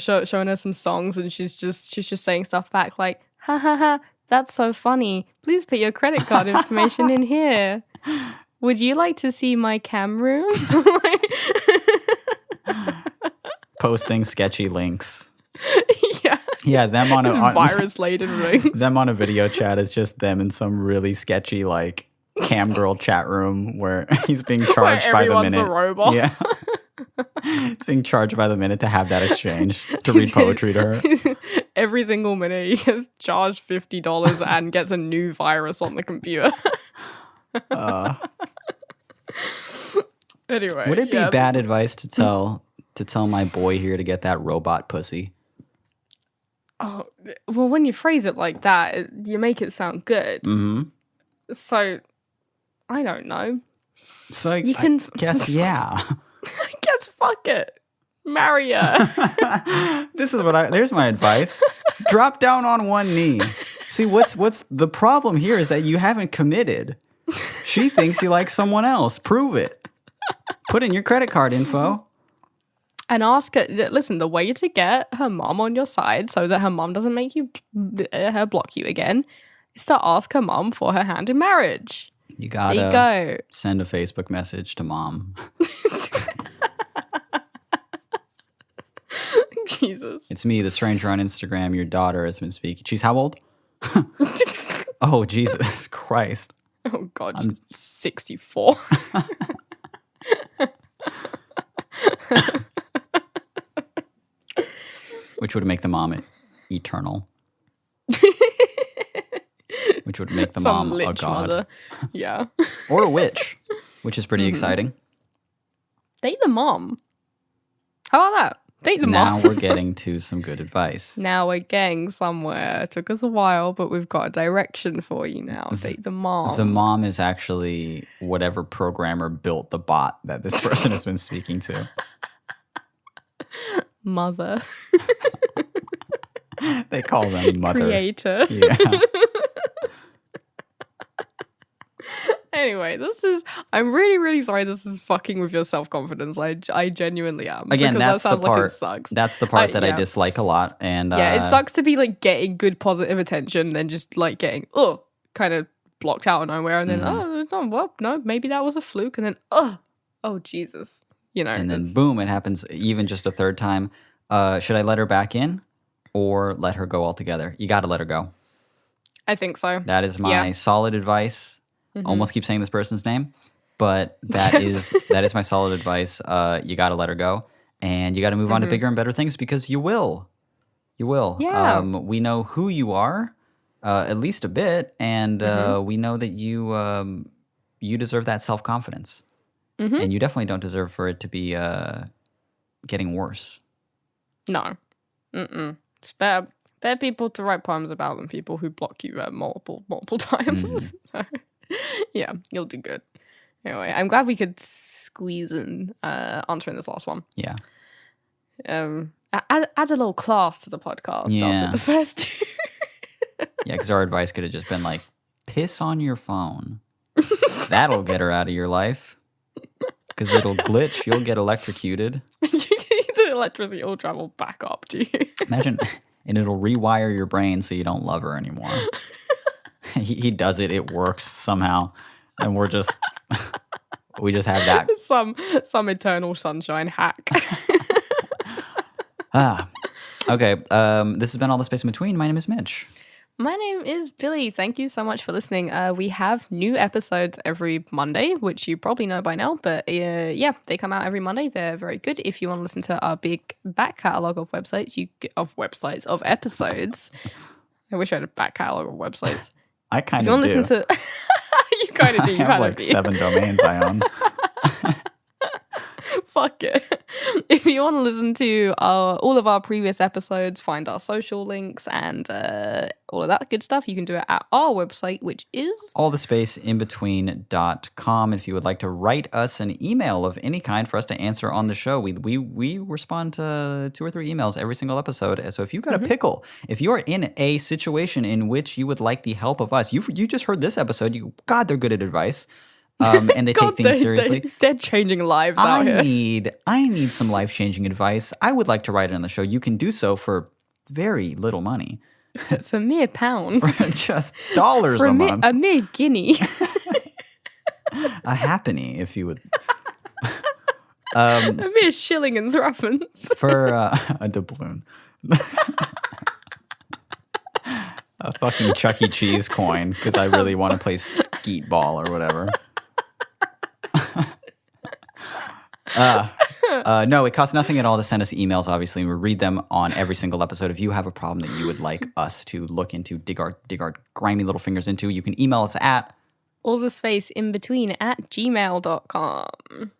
showing her some songs and she's just saying stuff back like ha ha ha, that's so funny, please put your credit card information in here, would you like to see my cam room? Posting sketchy links. Yeah. Yeah, them on a virus laden links. Them on a video chat is just them in some really sketchy like cam girl chat room where he's being charged by the minute. Everyone's a robot. Yeah. He's being charged by the minute to have that exchange, to read poetry to her. Every single minute he gets charged $50 and gets a new virus on the computer. Anyway. Would it be bad advice to tell my boy here to get that robot pussy? Oh, well, when you phrase it like that, you make it sound good. Mm-hmm. So, I don't know. So You can guess yeah. I guess fuck it. Marry her. This is there's my advice. Drop down on one knee. See, what's the problem here is that you haven't committed. She thinks you like someone else. Prove it. Put in your credit card info. And ask her, listen, the way to get her mom on your side so that her mom doesn't make her block you again is to ask her mom for her hand in marriage. You gotta there you go. Send a Facebook message to mom. Jesus. It's me, the stranger on Instagram. Your daughter has been speaking. She's how old? Oh, Jesus Christ. Oh, God, she's 64. Which would make the mom eternal. Which would make the Some mom a lich god. mother. Yeah. Or a witch, which is pretty exciting. Date the mom. How about that? Date the Now mom. we're getting to some good advice. Now we're getting somewhere. It took us a while, but we've got a direction for you now. Date the mom. The mom is actually whatever programmer built the bot that this person has been speaking to. Mother. They call them mother. Creator. Yeah. Anyway, I'm really, really sorry this is fucking with your self-confidence. I genuinely am. Again, because that's the part. like it sucks. That's the part that I yeah. dislike a lot. And Yeah, it sucks to be like getting good positive attention, then just like getting kind of blocked out of nowhere, and then no, maybe that was a fluke, and then oh Jesus, and then boom, it happens even just a third time. Should I let her back in or let her go altogether? You got to let her go. I think so. That is my solid advice. almost keep saying this person's name, but that Yes. is my solid advice. You got to let her go, and you got to move on to bigger and better things because you will. You will. Yeah. We know who you are, at least a bit, and we know that you deserve that self-confidence, and you definitely don't deserve for it to be getting worse. No. It's better people to write poems about than people who block you multiple times. So, yeah, you'll do good. Anyway, I'm glad we could squeeze in answering this last one. Yeah. Add a little class to the podcast after the first two. Yeah, because our advice could have just been like, piss on your phone. That'll get her out of your life. Because it'll glitch. You'll get electrocuted. The electricity will travel back up to you. Imagine, and it'll rewire your brain so you don't love her anymore. He does it. It works somehow. And we just have that. Some eternal sunshine hack. Okay. This has been All the Space in Between. My name is Mitch. My name is Billy. Thank you so much for listening. We have new episodes every Monday, which you probably know by now. But yeah, they come out every Monday. They're very good. If you want to listen to our big back catalogue of episodes. I wish I had a back catalogue of websites. I kind of do. Listen to, you kind of do. I have like 7 domains I own. Fuck it. If you want to listen to all of our previous episodes, find our social links and all of that good stuff, you can do it at our website, which is allthespaceinbetween.com. If you would like to write us an email of any kind for us to answer on the show, we respond to 2 or 3 emails every single episode. So if you've got a pickle, if you are in a situation in which you would like the help of us, you just heard this episode, God, they're good at advice. And they take things seriously. They're changing lives out here. I need some life-changing advice. I would like to write it on the show. You can do so for very little money. For mere pounds. For just dollars a month. A mere guinea. A halfpenny, if you would. A mere shilling and threepence. For a doubloon. A fucking Chuck E. Cheese coin, because I really want to play skeet ball or whatever. No, it costs nothing at all to send us emails, obviously. We read them on every single episode. If you have a problem that you would like us to look into, dig our grimy little fingers into, you can email us at allthespaceinbetween@gmail.com.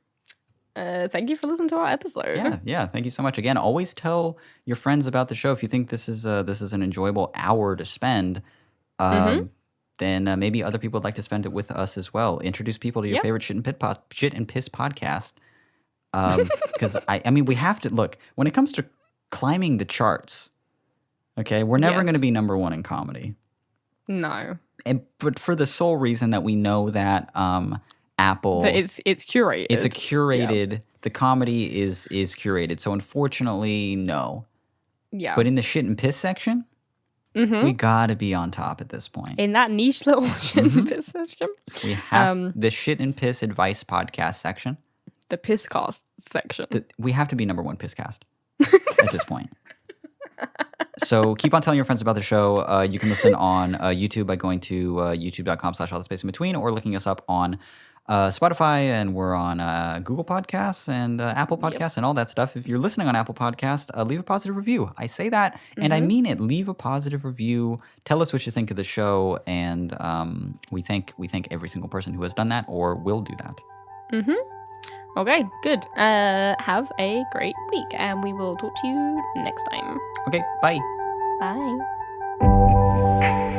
Thank you for listening to our episode. Yeah. Thank you so much. Again, always tell your friends about the show. If you think this is an enjoyable hour to spend, then maybe other people would like to spend it with us as well. Introduce people to your favorite shit and piss podcast. Because I mean, we have to look when it comes to climbing the charts. Okay, we're never going to be number 1 in comedy. No, but for the sole reason that we know that Apple, it's curated. It's a curated. Yeah. The comedy is curated. So unfortunately, no. Yeah. But in the shit and piss section, we gotta be on top at this point. In that niche little shit and piss section, we have the shit and piss advice podcast section. The pisscast section. We have to be number 1 pisscast at this point. So keep on telling your friends about the show. You can listen on YouTube by going to youtube.com/allthespaceinbetween or looking us up on Spotify, and we're on Google Podcasts and Apple Podcasts and all that stuff. If you're listening on Apple Podcasts, leave a positive review. I say that, and I mean it. Leave a positive review. Tell us what you think of the show, and we thank every single person who has done that or will do that. Okay, good. Have a great week, and we will talk to you next time. Okay, bye. Bye.